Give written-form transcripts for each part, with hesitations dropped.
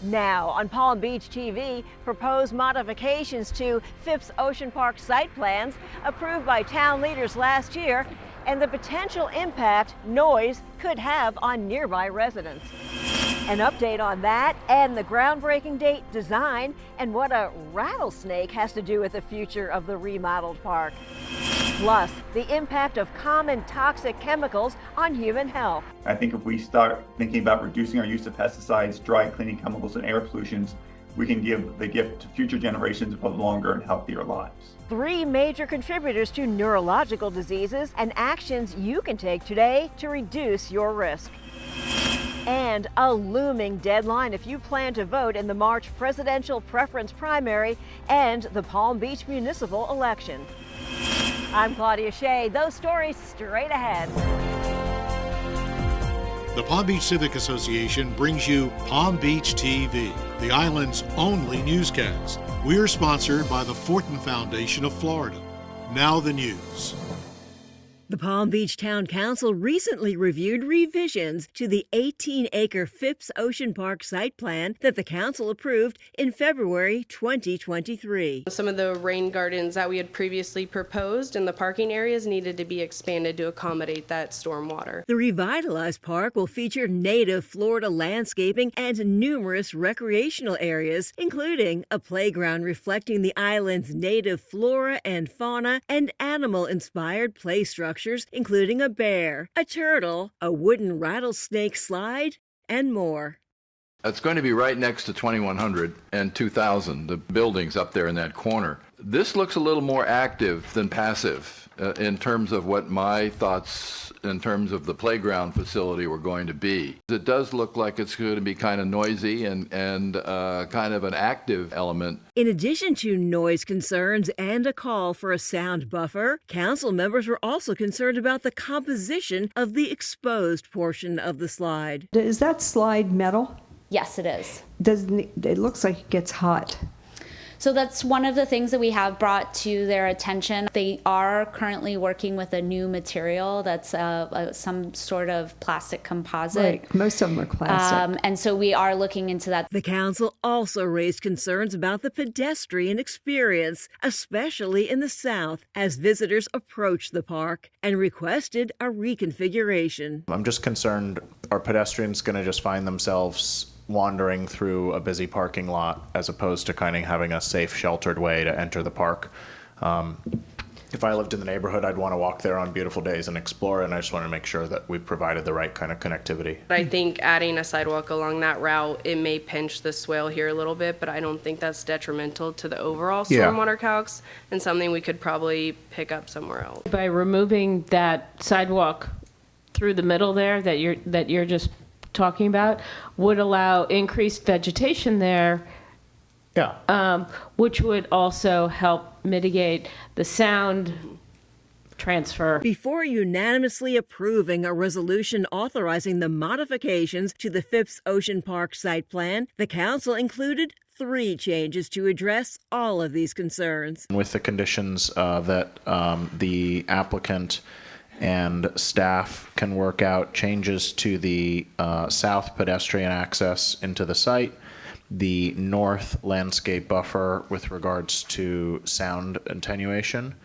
Now, on Palm Beach TV, proposed modifications to Phipps Ocean Park site plans approved by town leaders last year and the potential impact noise could have on nearby residents. An update on that and the groundbreaking date, design, and what a rattlesnake has to do with the future of the remodeled park. Plus, the impact of common toxic chemicals on human health. I think if we start thinking about reducing our use of pesticides, dry cleaning chemicals, and air pollutions, we can give the gift to future generations of longer and healthier lives. 3 major contributors to neurological diseases and actions you can take today to reduce your risk. And a looming deadline if you plan to vote in the March presidential preference primary and the Palm Beach municipal election. I'm Claudia Shea. Those stories straight ahead. The Palm Beach Civic Association brings you Palm Beach TV, the island's only newscast. We're sponsored by the Fortin Foundation of Florida. Now the news. The Palm Beach Town Council recently reviewed revisions to the 18-acre Phipps Ocean Park site plan that the council approved in February 2023. Some of the rain gardens that we had previously proposed in the parking areas needed to be expanded to accommodate that stormwater. The revitalized park will feature native Florida landscaping and numerous recreational areas, including a playground reflecting the island's native flora and fauna and animal-inspired play structures, including a bear, a turtle, a wooden rattlesnake slide, and more. It's going to be right next to 2100 and 2000, the buildings up there in that corner. This looks a little more active than passive in terms of what my thoughts in terms of the playground facility were going to be. It does look like it's going to be kind of noisy and kind of an active element. In addition to noise concerns and a call for a sound buffer, council members were also concerned about the composition of the exposed portion of the slide. Is that slide metal? Yes, it is. It looks like it gets hot. So that's one of the things that we have brought to their attention. They are currently working with a new material that's some sort of plastic composite. Right, most of them are plastic. And so we are looking into that. The council also raised concerns about the pedestrian experience, especially in the south, as visitors approach the park, and requested a reconfiguration. I'm just concerned, are pedestrians going to just find themselves wandering through a busy parking lot as opposed to kind of having a safe, sheltered way to enter the park? If I lived in the neighborhood, I'd want to walk there on beautiful days and explore, and I just want to make sure that we provided the right kind of connectivity. I think adding a sidewalk along that route, it may pinch the swale here a little bit, but I don't think that's detrimental to the overall stormwater calcs and something we could probably pick up somewhere else. By removing that sidewalk through the middle there that you're just talking about would allow increased vegetation there, which would also help mitigate the sound transfer. Before unanimously approving a resolution authorizing the modifications to the Phipps Ocean Park site plan, the council included 3 changes to address all of these concerns. With the conditions that the applicant and staff can work out changes to the south pedestrian access into the site, the north landscape buffer with regards to sound attenuation,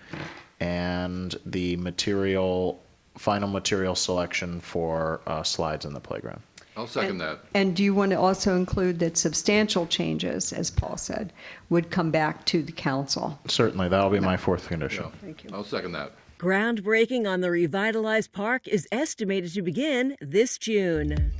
and the final material selection for slides in the playground. I'll second that. And do you want to also include that substantial changes, as Paul said, would come back to the council? Certainly, that'll be my 4th condition. Yeah. Thank you. I'll second that. Groundbreaking on the revitalized park is estimated to begin this June.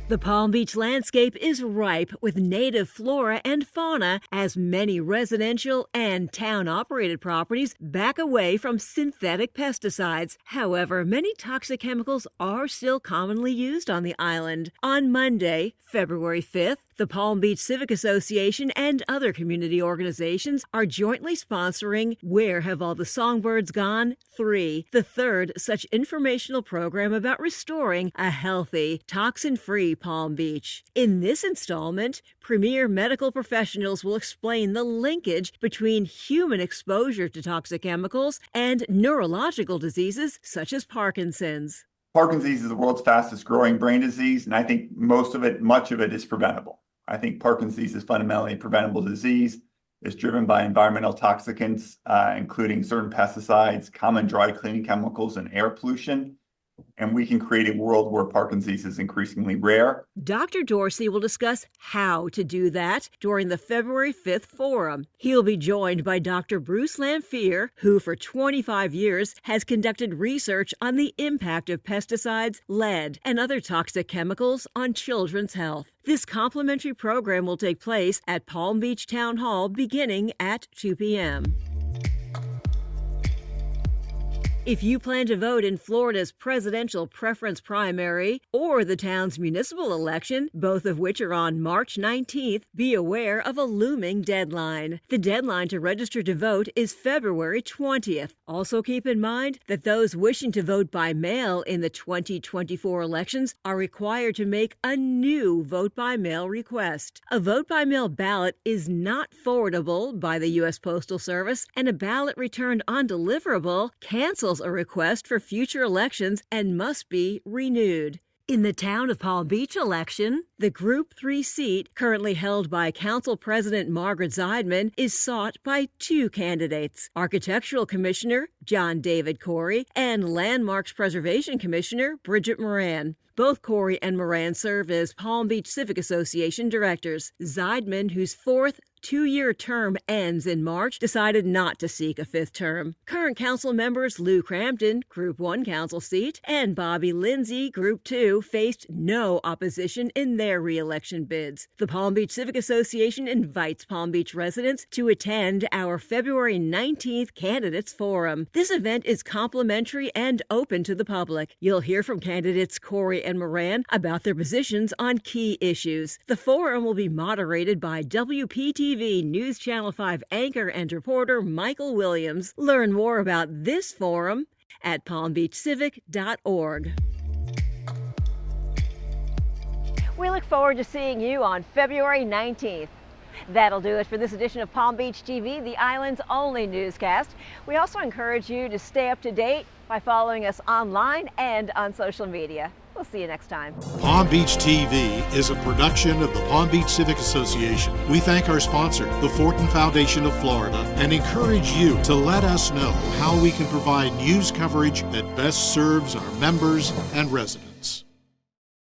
The Palm Beach landscape is ripe with native flora and fauna as many residential and town-operated properties back away from synthetic pesticides. However, many toxic chemicals are still commonly used on the island. On Monday, February 5th, the Palm Beach Civic Association and other community organizations are jointly sponsoring Where Have All the Songbirds Gone? 3, the 3rd such informational program about restoring a healthy, toxin-free Palm Beach. In this installment, premier medical professionals will explain the linkage between human exposure to toxic chemicals and neurological diseases such as Parkinson's. Parkinson's disease is the world's fastest growing brain disease, and I think much of it is preventable. I think Parkinson's disease is fundamentally a preventable disease. It's driven by environmental toxicants, including certain pesticides, common dry cleaning chemicals, and air pollution. And we can create a world where Parkinson's disease is increasingly rare. Dr. Dorsey will discuss how to do that during the February 5th forum. He'll be joined by Dr. Bruce Lanphier, who for 25 years has conducted research on the impact of pesticides, lead, and other toxic chemicals on children's health. This complimentary program will take place at Palm Beach Town Hall beginning at 2 p.m. If you plan to vote in Florida's presidential preference primary or the town's municipal election, both of which are on March 19th, be aware of a looming deadline. The deadline to register to vote is February 20th. Also keep in mind that those wishing to vote by mail in the 2024 elections are required to make a new vote-by-mail request. A vote-by-mail ballot is not forwardable by the U.S. Postal Service, and a ballot returned undeliverable cancels a request for future elections and must be renewed. In the Town of Palm Beach election, the Group 3 seat, currently held by Council President Margaret Zeidman, is sought by two candidates, Architectural Commissioner John David Corey and Landmarks Preservation Commissioner Bridget Moran. Both Corey and Moran serve as Palm Beach Civic Association directors. Zeidman, whose fourth two-year term ends in March, decided not to seek a fifth term. Current council members Lou Crampton, Group 1 council seat, and Bobby Lindsay, Group 2, faced no opposition in their re-election bids. The Palm Beach Civic Association invites Palm Beach residents to attend our February 19th Candidates Forum. This event is complimentary and open to the public. You'll hear from candidates Corey and Moran about their positions on key issues. The forum will be moderated by WPTV News Channel 5 anchor and reporter Michael Williams. Learn more about this forum at palmbeachcivic.org. We look forward to seeing you on February 19th. That'll do it for this edition of Palm Beach TV, the island's only newscast. We also encourage you to stay up to date by following us online and on social media. We'll see you next time. Palm Beach TV is a production of the Palm Beach Civic Association. We thank our sponsor, the Fortin Foundation of Florida, and encourage you to let us know how we can provide news coverage that best serves our members and residents.